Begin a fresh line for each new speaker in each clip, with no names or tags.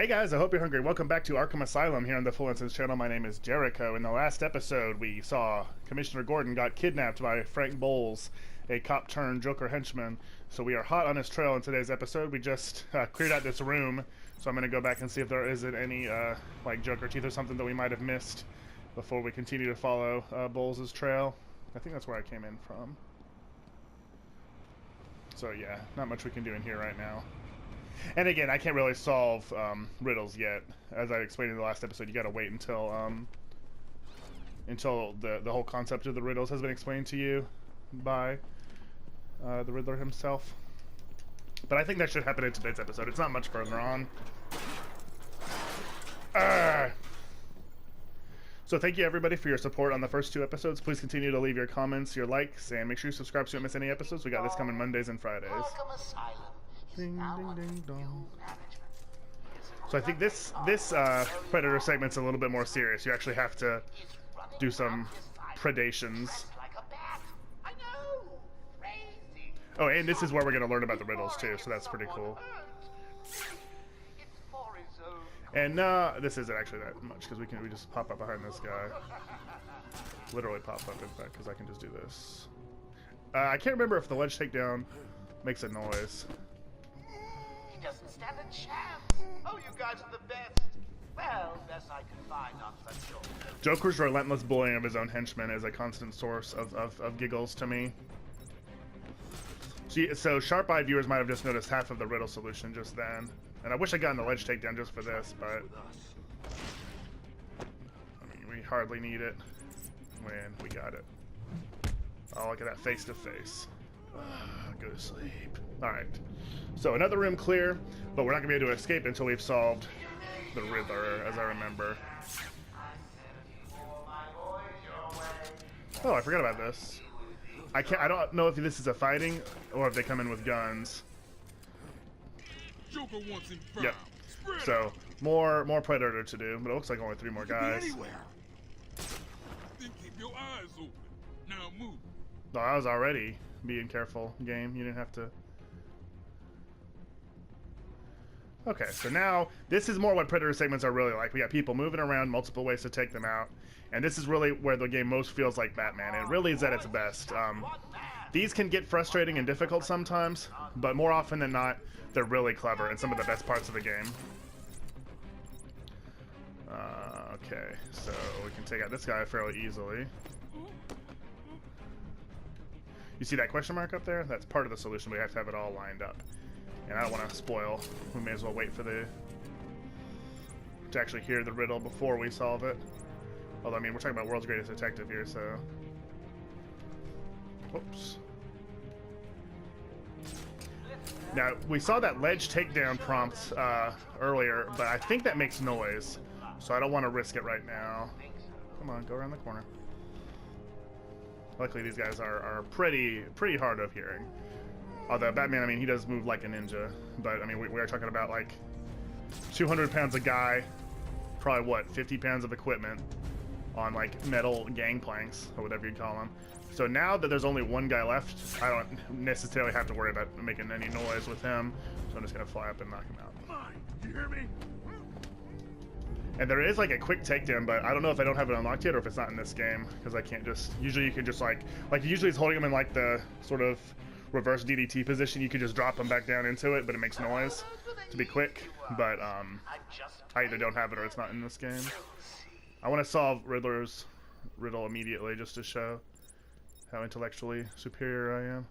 Hey guys, I hope you're hungry. Welcome back to Arkham Asylum here on the Full Instance channel. My name is Jericho. In the last episode, we saw Commissioner Gordon got kidnapped by Frank Bowles, a cop-turned-Joker henchman. So we are hot on his trail in today's episode. We just cleared out this room, so I'm going to go back and see if there isn't any like Joker teeth or something that we might have missed before we continue to follow Bowles' trail. I think that's where I came in from. So yeah, not much we can do in here right now. And again, I can't really solve riddles yet. As I explained in the last episode, you gotta wait until the whole concept of the riddles has been explained to you by the Riddler himself. But I think that should happen in today's episode. It's not much further on. So thank you everybody for your support on the first two episodes. Please continue to leave your comments, your likes, and make sure you subscribe so you don't miss any episodes. We got this coming Mondays and Fridays.
Arkham Asylum.
Ding, ding, ding, dong. So I think this Predator segment's a little bit more serious. You actually have to do some predations. Oh, and this is where we're going to learn about the riddles too, so that's pretty cool. And this isn't actually that much because we just pop up behind this guy. Literally pop up, in fact, because I can just do this. I can't remember if the ledge takedown makes a noise.
Doesn't stand a chance. Oh, you guys are the best. Well, best I can find on such short.
Joker's relentless bullying of his own henchmen is a constant source of giggles to me. So sharp-eyed viewers might have just noticed half of the riddle solution just then. And I wish I'd gotten the ledge takedown just for this, but I mean, we hardly need it when we got it. Oh, look at that face-to-face. Go to sleep. Alright. So another room clear, but we're not going to be able to escape until we've solved the Riddler, as I remember. Oh, I forgot about this. I don't know if this is a fighting or if they come in with guns.
Joker wants him found.
Yep. So more Predator to do, but it looks like only 3 more guys.
Then keep your eyes open. Now move.
No, I was already being careful, game. You didn't have to. Okay, so now this is more what Predator segments are really like. We got people moving around, multiple ways to take them out, and this is really where the game most feels like Batman. It really is at its best. These can get frustrating and difficult sometimes, but more often than not, they're really clever and some of the best parts of the game. Okay, so we can take out this guy fairly easily. You see that question mark up there? That's part of the solution. We have to have it all lined up. And I don't want to spoil. We may as well wait for to actually hear the riddle before we solve it. Although, I mean, we're talking about World's Greatest Detective here, so... Whoops. Now, we saw that ledge takedown prompt earlier, but I think that makes noise. So I don't want to risk it right now. Come on, go around the corner. Luckily, these guys are pretty hard of hearing. Although Batman, I mean, he does move like a ninja. But, I mean, we are talking about, like, 200 pounds of guy, probably, what, 50 pounds of equipment on, like, metal gangplanks, or whatever you call them. So now that there's only one guy left, I don't necessarily have to worry about making any noise with him. So I'm just going to fly up and knock him out.
You hear me?
And there is, like, a quick takedown, but I don't know if I don't have it unlocked yet or if it's not in this game. Because I can't just... Usually you can just, like usually it's holding him in, like, the sort of reverse DDT position. You could just drop him back down into it, but it makes noise to be quick. But I either don't have it or it's not in this game. I want to solve Riddler's riddle immediately just to show how intellectually superior I am.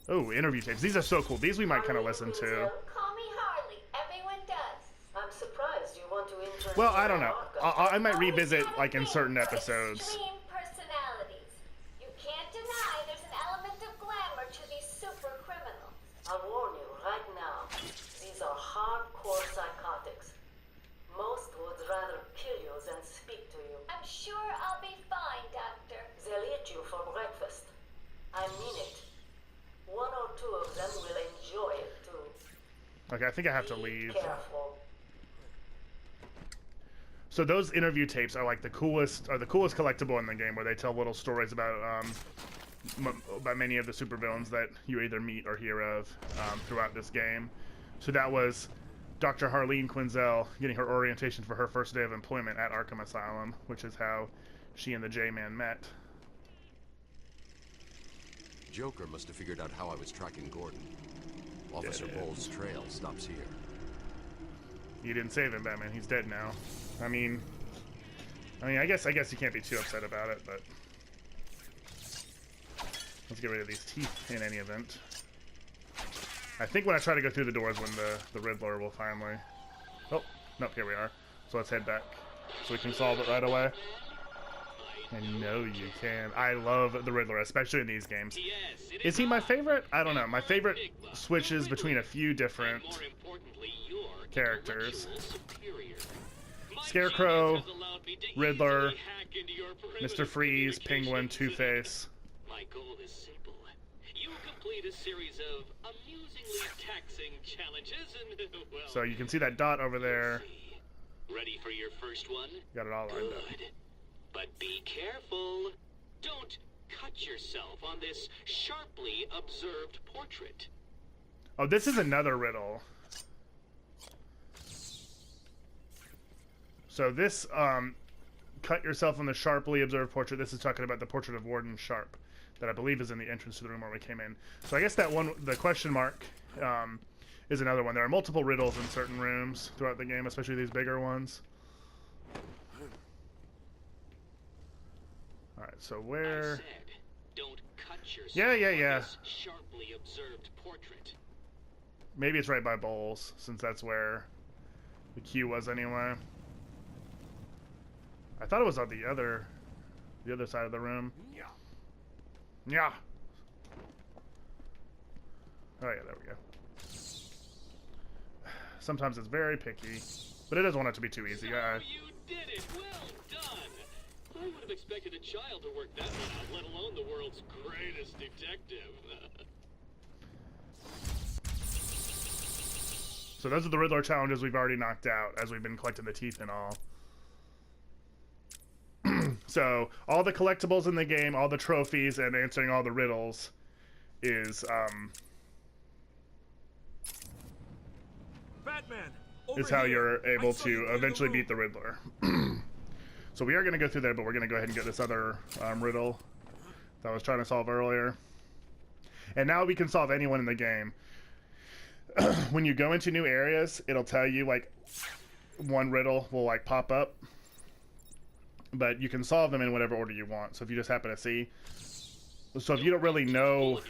Oh, interview tapes. These are so cool. These we might kind of listen to.
Call me Harley. Everyone does. I'm surprised you want to intern.
Well, I don't know. I might revisit, like, in certain episodes.
Extreme personalities. You can't deny there's an element of glamour to these super criminals.
I'll warn you right now. These are hardcore psychotics. Most would rather kill you than speak to you.
I'm sure I'll be fine, Doctor.
They'll eat you for breakfast. I mean it. 1 or 2 of them will enjoy it too.
Okay, I think I have to
Be
leave.
careful.
So those interview tapes are like the coolest collectible in the game, where they tell little stories about many of the supervillains that you either meet or hear of throughout this game. So that was Dr. Harleen Quinzel getting her orientation for her first day of employment at Arkham Asylum, which is how she and the J-Man met.
Joker must have figured out how I was tracking Gordon. Officer Bowles' trail stops here.
You didn't save him, Batman. He's dead now. I mean, I guess you can't be too upset about it, but let's get rid of these teeth in any event. I think when I try to go through the doors, when the Riddler will finally. Oh, nope, here we are. So let's head back so we can solve it right away. I know you can. I love the Riddler, especially in these games. Is he my favorite? I don't know. My favorite switches between a few different characters. Scarecrow, Riddler, Mr. Freeze, Penguin, Two-Face.
My goal is simple. You complete a series of amusingly taxing challenges and, well...
So you can see that dot over there.
Ready for your first one?
Got it all lined up.
Good. But be careful. Don't cut yourself on this sharply observed portrait.
Oh, this is another riddle. So this, cut yourself on the sharply observed portrait. This is talking about the portrait of Warden Sharp that I believe is in the entrance to the room where we came in. So I guess that one, the question mark, is another one. There are multiple riddles in certain rooms throughout the game, especially these bigger ones. Alright, so where...
I said, don't cut yourself
Yeah.
on this sharply observed portrait.
Maybe it's right by Bowles, since that's where the queue was anyway. I thought it was on the other side of the room. Yeah. Oh yeah, there we go. Sometimes it's very picky, but it doesn't want it to be too easy.
So you did it. Well done. I would have expected a child to work that one out, let alone the world's greatest detective.
So those are the Riddler challenges we've already knocked out as we've been collecting the teeth and all. So all the collectibles in the game, all the trophies, and answering all the riddles is
Batman,
is how you're able to eventually beat the Riddler. So we are going to go through there, but we're going to go ahead and get this other riddle that I was trying to solve earlier. And now we can solve anyone in the game. When you go into new areas, it'll tell you, like, one riddle will, like, pop up. But you can solve them in whatever order you want. So if you just happen to see... So if you don't really know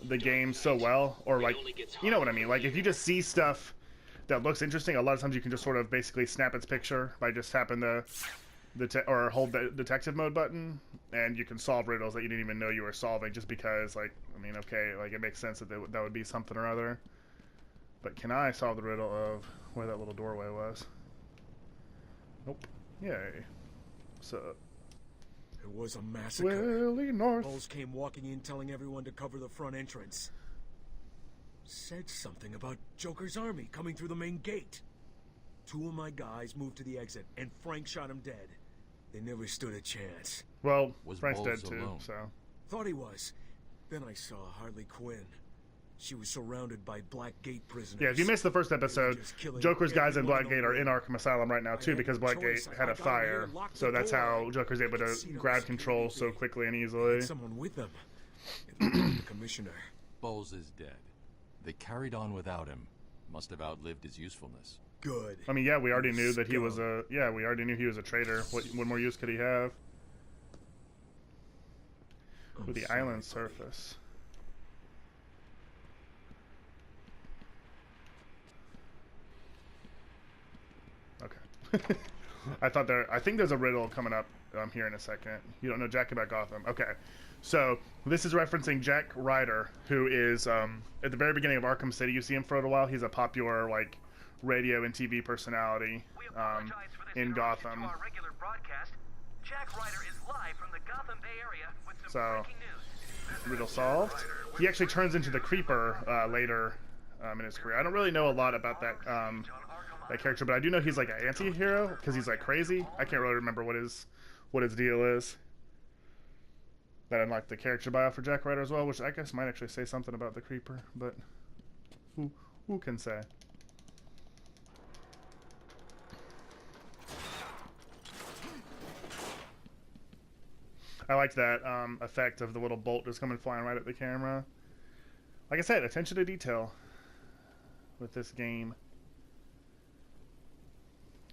the game so well, or, like, you know what I mean? Like, if you just see stuff that looks interesting, a lot of times you can just sort of basically snap its picture by just tapping or hold the detective mode button, and you can solve riddles that you didn't even know you were solving, just because, like, I mean, okay, like, it makes sense that that would be something or other. But can I solve the riddle of where that little doorway was? Nope. Yay. So
it was a massacre.
Willie North.
Bowles came walking in telling everyone to cover the front entrance. Said something about Joker's army coming through the main gate. 2 of my guys moved to the exit, and Frank shot him dead. They never stood a chance.
Well,
Was
Frank's
Bowles
dead too,
alone?
so...
Thought he was. Then I saw Harley Quinn. She was surrounded by Blackgate prisoners.
Yeah, if you missed the first episode, Joker's guys in
everyone in the
Blackgate are in
room.
Arkham Asylum right now too, because Blackgate had a fire. So that's how Joker's able to grab control so quickly and easily.
Someone with them. It was the commissioner.
Bowles is dead. They carried on without him. Must have outlived his usefulness.
Good.
I mean, yeah, we already knew that he was a... Yeah, we already knew he was a traitor. What more use could he have? Ooh, the island surface. Okay. I think there's a riddle coming up here in a second. You don't know Jack about Gotham. Okay. So, this is referencing Jack Ryder, who is, at the very beginning of Arkham City, you see him for a little while. He's a popular, like, radio and TV personality in Gotham.
Jack Ryder is live from the Gotham Bay Area with some
So,
breaking news.
riddle solved. He actually turns into the Creeper later in his career. I don't really know a lot about that character, but I do know he's like an anti-hero because he's like crazy. I can't really remember what his deal is. That unlocked the character bio for Jack Ryder as well, which I guess might actually say something about the Creeper, but who can say? I liked that effect of the little bolt just coming flying right at the camera. Like I said, attention to detail with this game.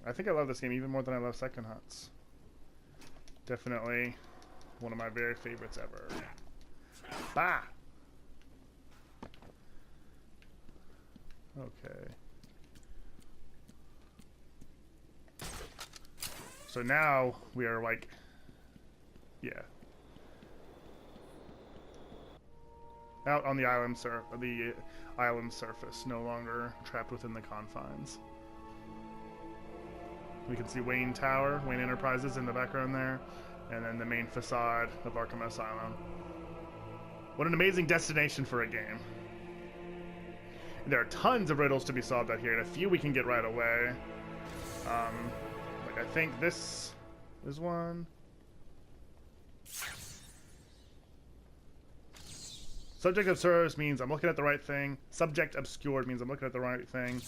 I think I love this game even more than I love Second Hunts. Definitely one of my very favorites ever. Bah! Okay. So now we are like, yeah, out on the island surface, no longer trapped within the confines. We can see Wayne Tower, Wayne Enterprises in the background there, and then the main facade of Arkham Asylum. What an amazing destination for a game. There are tons of riddles to be solved out here, and a few we can get right away. Like I think this is one. Subject obscured means I'm looking at the right thing. Subject obscured means I'm looking at the right thing.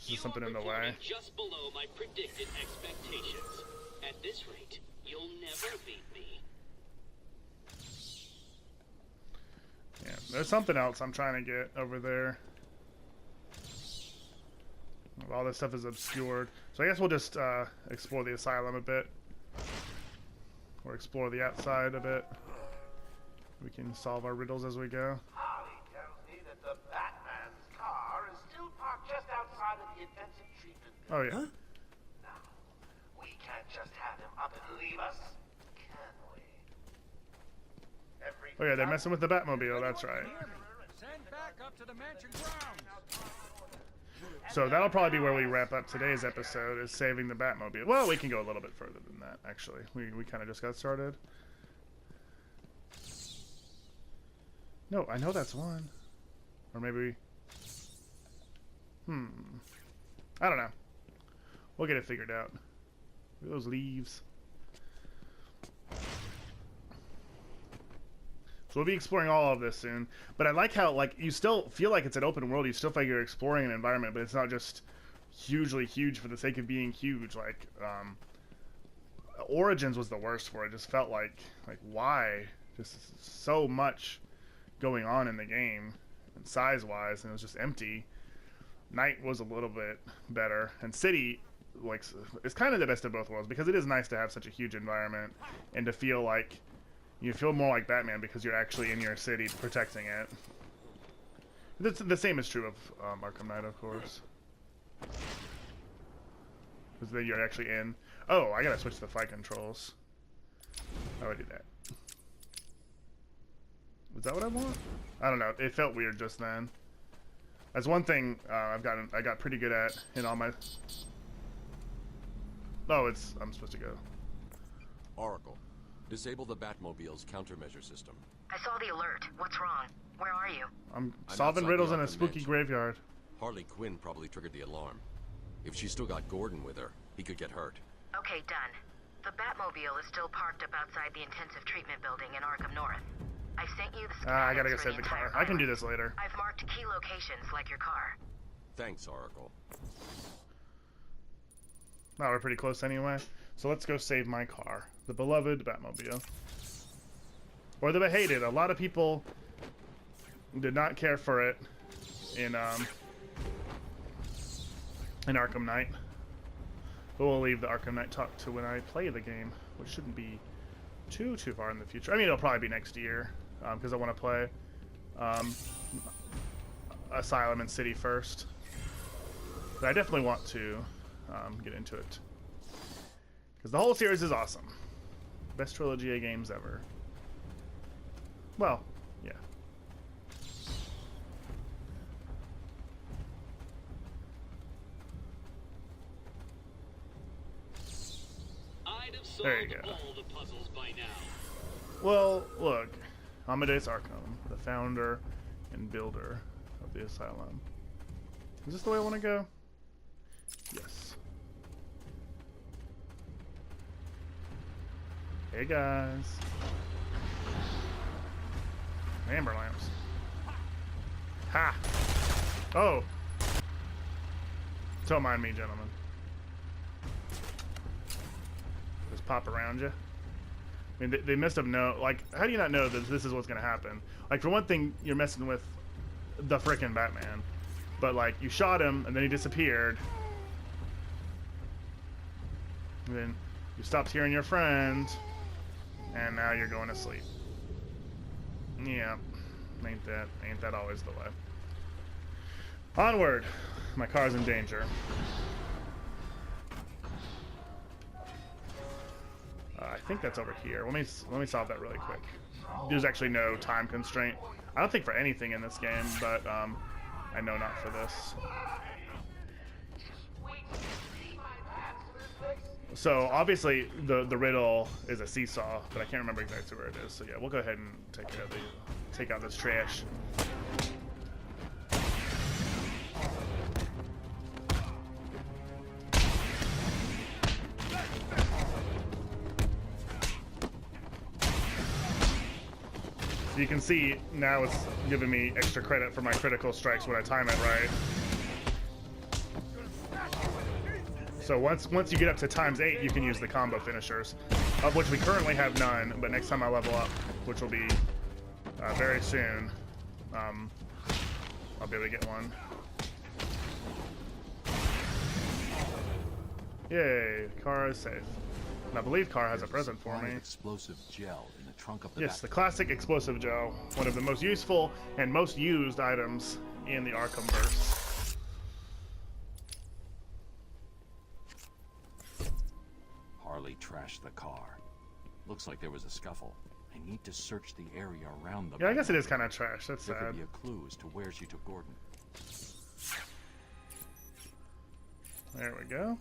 There's something in the way.
Just below my predicted expectations. At this rate, you'll never beat me.
Yeah, there's something else I'm trying to get over there. All this stuff is obscured. So I guess we'll just explore the asylum a bit. Or explore the outside a bit. We can solve our riddles as we go.
Harley tells me that the Batman's car is still parked just outside of the intensive treatment.
Oh yeah.
Huh?
Now, we can't just have him up and leave us, can we?
Oh yeah, they're messing with the Batmobile, that's right.
Send back up to the mansion grounds.
So that'll probably be where we wrap up today's episode, is saving the Batmobile. Well, we can go a little bit further than that, actually. We kind of just got started. No, I know that's one. Or maybe... I don't know. We'll get it figured out. Look at those leaves. So we'll be exploring all of this soon. But I like how, like, you still feel like it's an open world. You still feel like you're exploring an environment, but it's not just hugely huge for the sake of being huge. Like, Origins was the worst for it. It just felt like why? Just so much going on in the game, and size-wise, and it was just empty. Night was a little bit better, and City, like, is kind of the best of both worlds, because it is nice to have such a huge environment, and to feel like you feel more like Batman because you're actually in your city protecting it. The same is true of Arkham Knight, of course. Because then you're actually in... Oh, I gotta switch the flight controls. How do I do that? Is that what I want? I don't know. It felt weird just then. That's one thing I got pretty good at in all my... Oh, I'm supposed to go.
Oracle, disable the Batmobile's countermeasure system.
I saw the alert. What's wrong? Where are you?
I'm
I'm
solving
outside
riddles
the
in a
Arkham
spooky
mansion.
graveyard.
Harley Quinn probably triggered the alarm. If she's still got Gordon with her, he could get hurt.
Okay, done. The Batmobile is still parked up outside the intensive treatment building in Arkham North. I sent you the
I gotta go
schematics for
save the
entire
car. I can do
island.
this later.
I've marked key locations like your car.
Thanks, Oracle.
Oh, we're pretty close anyway. So let's go save my car. The beloved Batmobile. Or the hated. A lot of people did not care for it in Arkham Knight. But we'll leave the Arkham Knight talk to when I play the game, which shouldn't be too far in the future. I mean, it'll probably be next year, because I want to play Asylum and City first. But I definitely want to get into it, because the whole series is awesome. Best trilogy of games ever. Well, yeah.
I'd have
There you
solved
go.
all the puzzles by now.
Well, look, Amadeus Arkham, the founder and builder of the asylum. Is this the way I want to go? Yes. Hey guys. Amber lamps. Ha! Oh! Don't mind me, gentlemen. Just pop around you. I mean, they must have known. Like, how do you not know that this is what's gonna happen? Like, for one thing, you're messing with the frickin' Batman, but like, you shot him and then he disappeared, and then you stopped hearing your friend, and now you're going to sleep. Yeah, ain't that always the way? Onward! My car's in danger. I think that's over here. Let me solve that really quick. There's actually no time constraint. I don't think for anything in this game, but I know not for this. So obviously the Riddle is a seesaw, but I can't remember exactly where it is. So yeah, we'll go ahead and take out this trash. So you can see now it's giving me extra credit for my critical strikes when I time it right. So once you get up to ×8, you can use the combo finishers, of which we currently have none, but next time I level up, which will be very soon, I'll be able to get one. Yay, Kara is safe. And I believe Kara has a present for me.
Explosive gel in the trunk of the
Yes, the classic explosive gel, one of the most useful and most used items in the Arkhamverse.
Harley trashed the car. Looks like there was a scuffle. I need to search the area around the.
Yeah, I guess it is kind of trash. That's
there
sad.
could be a clue as to where she took Gordon.
There we go.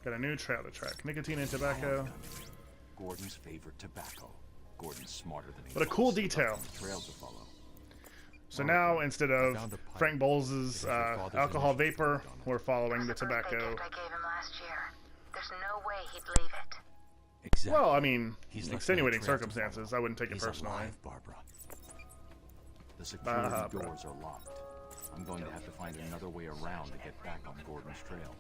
Got a new trail to track. Nicotine and tobacco.
Gordon's favorite tobacco. Gordon's smarter than he
What a cool detail.
Trails to follow.
So now, instead of Frank Bowles' alcohol vapor, we're following the tobacco.
Gift I gave him last year. There's no way he'd leave it.
Exactly.
Well, I mean,
He's
extenuating circumstances. I wouldn't take it personally.
Alive, Barbara. The security doors are locked. I'm going to have to find another way around to get back on Gordon's trail.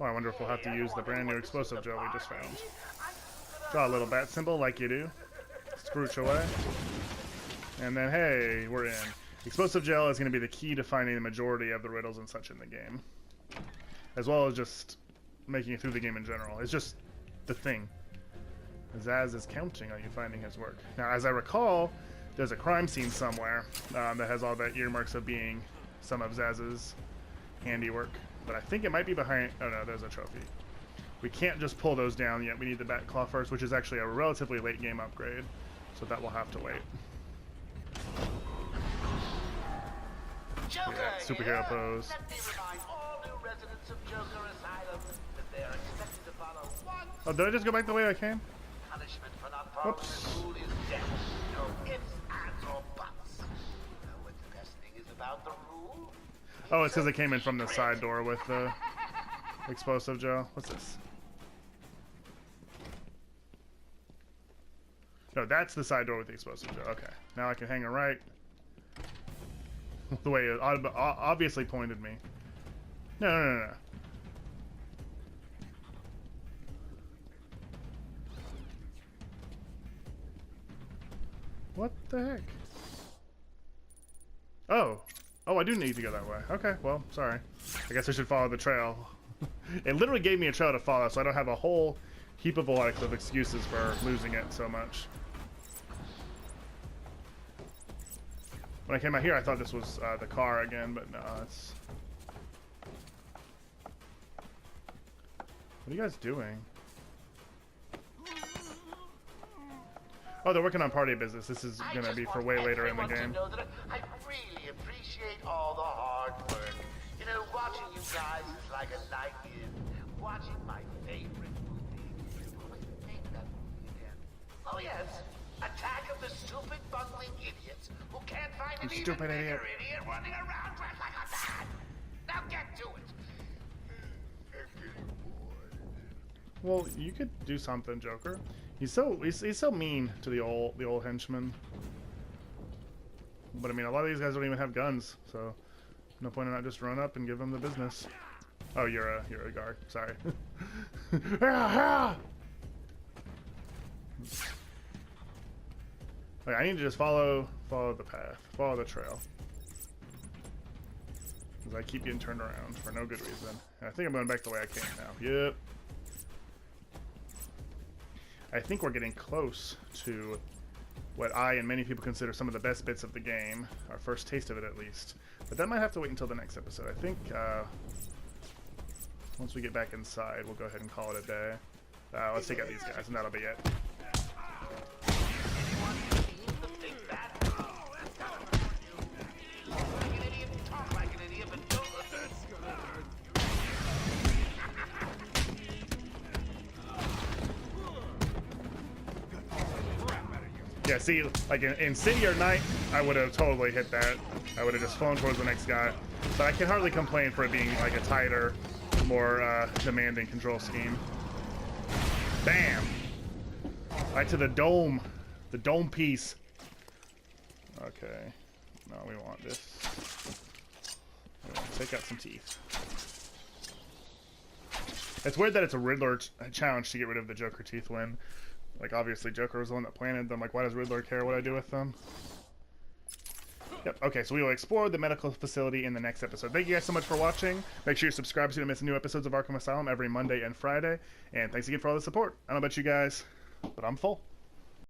Well, I wonder if we'll have to use the brand new explosive gel we just found. Draw a little bat symbol like you do. Scrooch away. And then, hey, we're in. Explosive gel is going to be the key to finding the majority of the riddles and such in the game. As well as just making it through the game in general. It's just the thing. Zaz is counting on you finding his work. Now, as I recall, there's a crime scene somewhere that has all the earmarks of being some of Zaz's handiwork. But I think it might be behind... Oh no, there's a trophy. We can't just pull those down yet. We need the bat claw first, which is actually a relatively late game upgrade. So that will have to wait.
Joker
superhero pose.
Let me remind all new residents of Joker Asylum that they are expected to follow one
Oh, did I just go back the way I came?
punishment for not following the rule is death. No ifs, ands, or buts. You know what the best thing is about the rule?
Oh, it's because I came in from the side door with the explosive gel. What's this? No, that's the side door with the explosive gel. Okay, now I can hang a right. The way it obviously pointed me. No. What the heck? Oh, I do need to go that way. Okay, well, sorry. I guess I should follow the trail. It literally gave me a trail to follow, so I don't have a whole heap of excuses for losing it so much. When I came out here, I thought this was the car again, but no, it's... What are you guys doing? Oh, they're working on party business. This is going to be for way later in the game.
To know that I really appreciate all the hard work. You know, watching you guys is like a night in. Watching my favorite movie. What's the name of that movie again? Oh, yes. Attack of the Stupid Bungling Idiots who can't find an even bigger idiot running around dressed like a man. Now get to it.
Well, you could do something, Joker. He's so mean to the old henchman. But I mean, a lot of these guys don't even have guns, so no point in not just run up and give them the business. Oh, you're a guard. Sorry. Okay, I need to just follow the path, follow the trail. Because I keep getting turned around for no good reason. And I think I'm going back the way I came now. Yep. I think we're getting close to what I and many people consider some of the best bits of the game. Our first taste of it, at least. But that might have to wait until the next episode. I think once we get back inside, we'll go ahead and call it a day. Let's take out these guys, and that'll be it. Yeah, see, like in City or Night, I would have totally hit that. I would have just flown towards the next guy. But I can hardly complain for it being like a tighter, more demanding control scheme. Bam! Right to the dome piece. Okay. No, we want this. We want to take out some teeth. It's weird that it's a Riddler challenge to get rid of the Joker teeth when, like, obviously Joker was the one that planted them. Like, why does Riddler care what I do with them? Yep, okay, so we will explore the medical facility in the next episode. Thank you guys so much for watching. Make sure you subscribe so you don't miss new episodes of Arkham Asylum every Monday and Friday. And thanks again for all the support. I don't know about you guys, but I'm full.